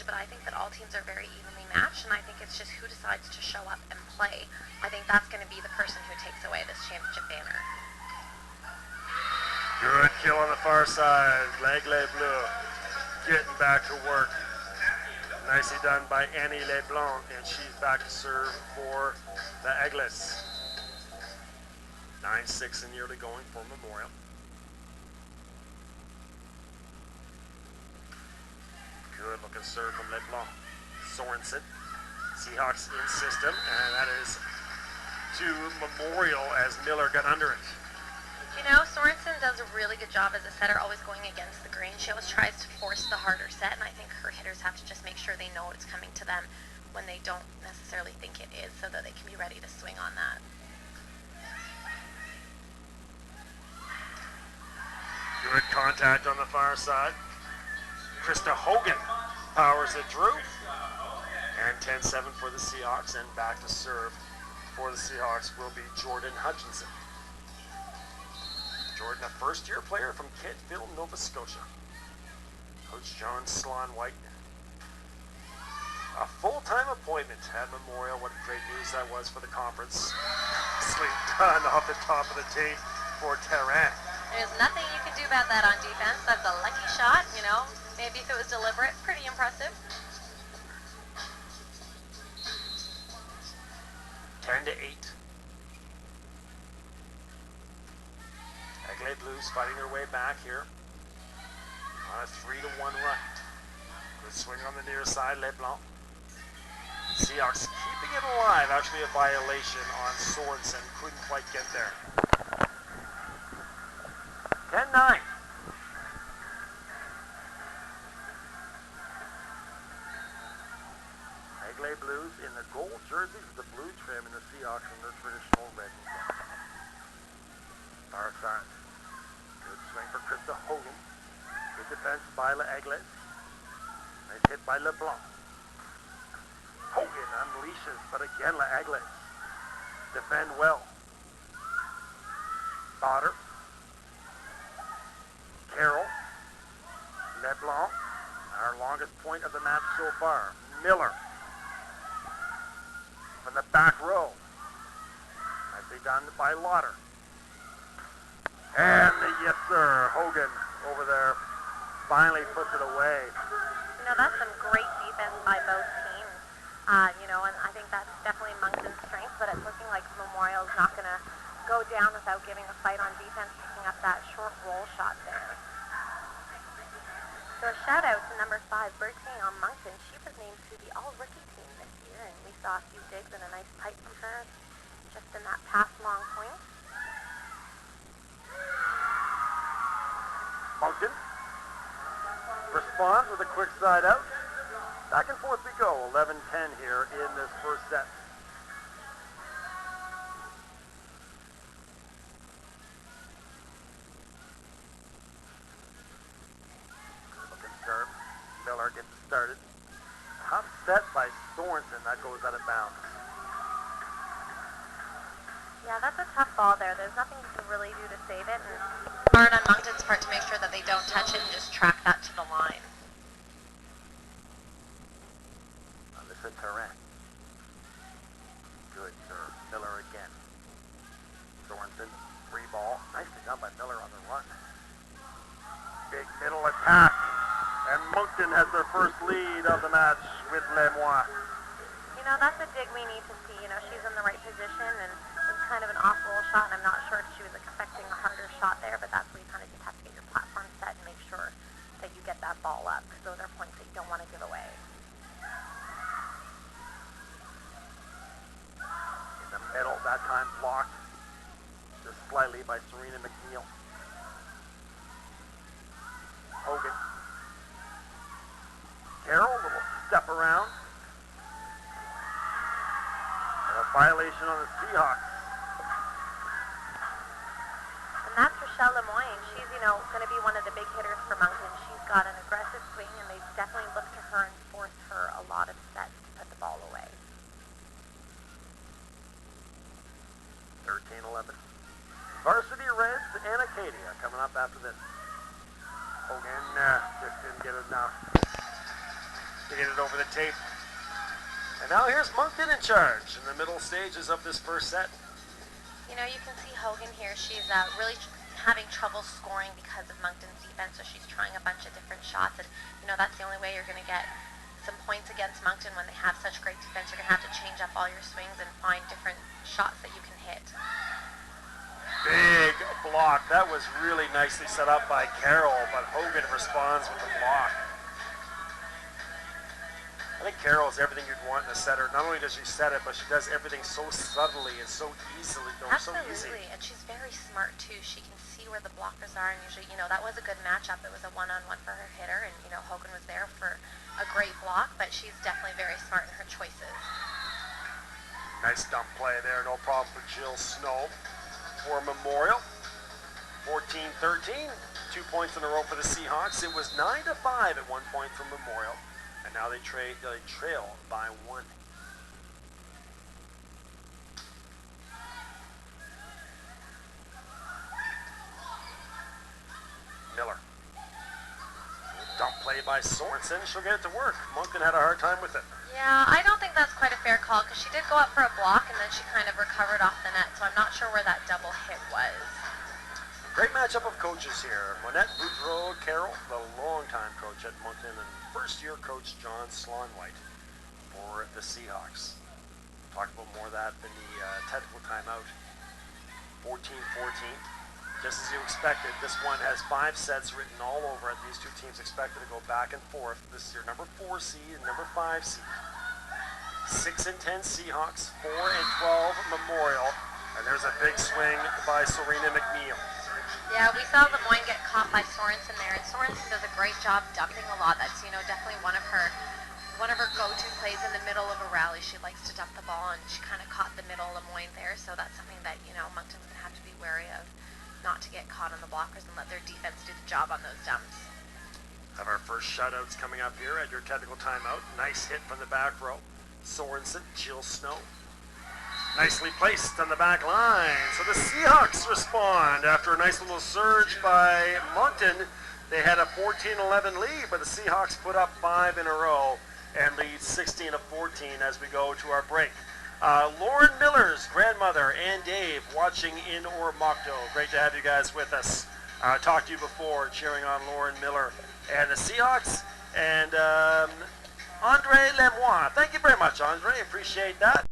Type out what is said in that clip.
edge, but I think that all teams are very evenly matched, and I think it's just who decides to show up and play. I think that's going to be the person who takes away this championship banner. Good kill on the far side. L'Aigle Bleu getting back to work. Nicely done by Annie Leblanc, and she's back to serve for the Aigles. 9-6 and nearly going for Memorial. Good looking serve from Leblanc. Sorensen. Seahawks in system, and that is to Memorial as Miller got under it. You know, Sorensen does a really good job as a setter, always going against the grain. She always tries to force the harder set, and I think her hitters have to just make sure they know it's coming to them when they don't necessarily think it is, so that they can be ready to swing on that. Good contact on the far side. Krista Hogan powers it through. And 10-7 for the Seahawks, and back to serve for the Seahawks will be Jordan Hutchinson. Jordan, a first-year player from Kentville, Nova Scotia. Coach John Slon White. A full-time appointment at Memorial. What great news that was for the conference. Nicely done off the top of the tape for Terran. There's nothing you can do about that on defense. That's a lucky shot, you know. Maybe if it was deliberate, pretty impressive. 10-8. Aigle Blues fighting their way back here on a 3-1 run. Good swing on the near side, Leblanc. Seahawks keeping it alive. Actually a violation on Sorensen. Couldn't quite get there. 10-9. Aigle Blues in the gold jerseys with the blue trim, and the Seahawks in their traditional red and black. Far side. Good swing for Krista Hogan. Good defense by L'Aigle. Nice hit by LeBlanc. Hogan unleashes, but again L'Aigle. Defend well. Daughter. Carroll. LeBlanc. Our longest point of the match so far. Miller. From the back row. Nicely done by Lauder. And yes sir, Hogan over there finally puts it away. You know, that's some great defense by both teams. You know, and I think that's definitely Moncton's strength, but it's looking like Memorial's not going to go down without giving a fight on defense, picking up that short roll shot there. So a shout out to number 5, Bertie on Moncton. She was named to the all-rookie team this year, and we saw a few digs and a nice pipe from her just in that pass long point. Moncton responds with a quick side out. Back and forth we go, 11-10 here in this first set. Good looking serve. Miller gets started. Tough set by Sorensen. That goes out of bounds. Yeah, that's a tough ball there. There's nothing you can really do to save it, and hard on Moncton's part to make sure that they don't touch it and just track that to the line. Alyssa Terran. Good serve. Miller again. Sorensen, free ball. Nicely done by Miller on the run. Big middle attack. And Moncton has their first lead of the match with Lemois. You know, that's a dig we need to see. You know, she's in the right position, and it's kind of an off-roll shot, and I'm not sure if she was expecting a harder shot there, but that's where you kind of just have to get your platform set and make sure that you get that ball up, because those are points that you don't want to give away. In the middle, that time blocked just slightly by Serena McNeil. Hogan. Carroll, little step around. And a violation on the Seahawks. And that's Rochelle Lemoyne. She's, you know, going to be one of the big hitters for Moncton. She's got an aggressive swing, and they definitely look to her and force her a lot of sets to put the ball away. 13-11. Varsity Reds and Acadia coming up after this. Hogan just didn't get enough to hit it over the tape. And now here's Moncton in charge in the middle stages of this first set. You know, you can see Hogan here. She's really having trouble scoring because of Moncton's defense, so she's trying a bunch of different shots. And, you know, that's the only way you're going to get some points against Moncton when they have such great defense. You're going to have to change up all your swings and find different shots that you can hit. Big block. That was really nicely set up by Carroll, but Hogan responds with a block. I think Carroll is everything you'd want in a setter. Not only does she set it, but she does everything so subtly and so easily. Absolutely, so easy. and she's very smart too. She can see where the blockers are, and usually, you know, that was a good matchup. It was a one-on-one for her hitter, and, you know, Hogan was there for a great block, but she's definitely very smart in her choices. Nice dump play there, no problem for Jill Snow for Memorial. 14-13, 2 points in a row for the Seahawks. It was 9-5 at one point for Memorial. And now they trail by 1. Miller. Dump play by Sorensen. She'll get it to work. Moncton had a hard time with it. Yeah, I don't think that's quite a fair call because she did go up for a block and then she kind of recovered off the net, so I'm not sure where that double hit was. Great matchup of coaches here. Monette Boudreau Carroll, the longtime coach at Moncton, and first-year coach John Slonwhite for the Seahawks. Talk about more of that in the technical timeout. 14-14. Just as you expected, this one has 5 sets written all over it. These two teams expected to go back and forth. This is your number 4 seed and number 5 seed. 6-10 Seahawks, 4-12 Memorial, and there's a big swing by Serena McNeil. Yeah, we saw Lemoyne get caught by Sorensen there, and Sorensen does a great job dumping a lot. That's, you know, definitely one of her go-to plays in the middle of a rally. She likes to dump the ball, and she kind of caught the middle Lemoyne there, so that's something that, you know, Moncton's going to have to be wary of, not to get caught on the blockers and let their defense do the job on those dumps. Have our first shutouts coming up here at your technical timeout. Nice hit from the back row. Sorensen, Jill Snow. Nicely placed on the back line. So the Seahawks respond after a nice little surge by Moncton. They had a 14-11 lead, but the Seahawks put up 5 in a row and lead 16-14 as we go to our break. Lauren Miller's grandmother and Dave watching in Oromocto. Great to have you guys with us. Talked to you before, cheering on Lauren Miller and the Seahawks. And Andre Lemoine. Thank you very much, Andre. Appreciate that.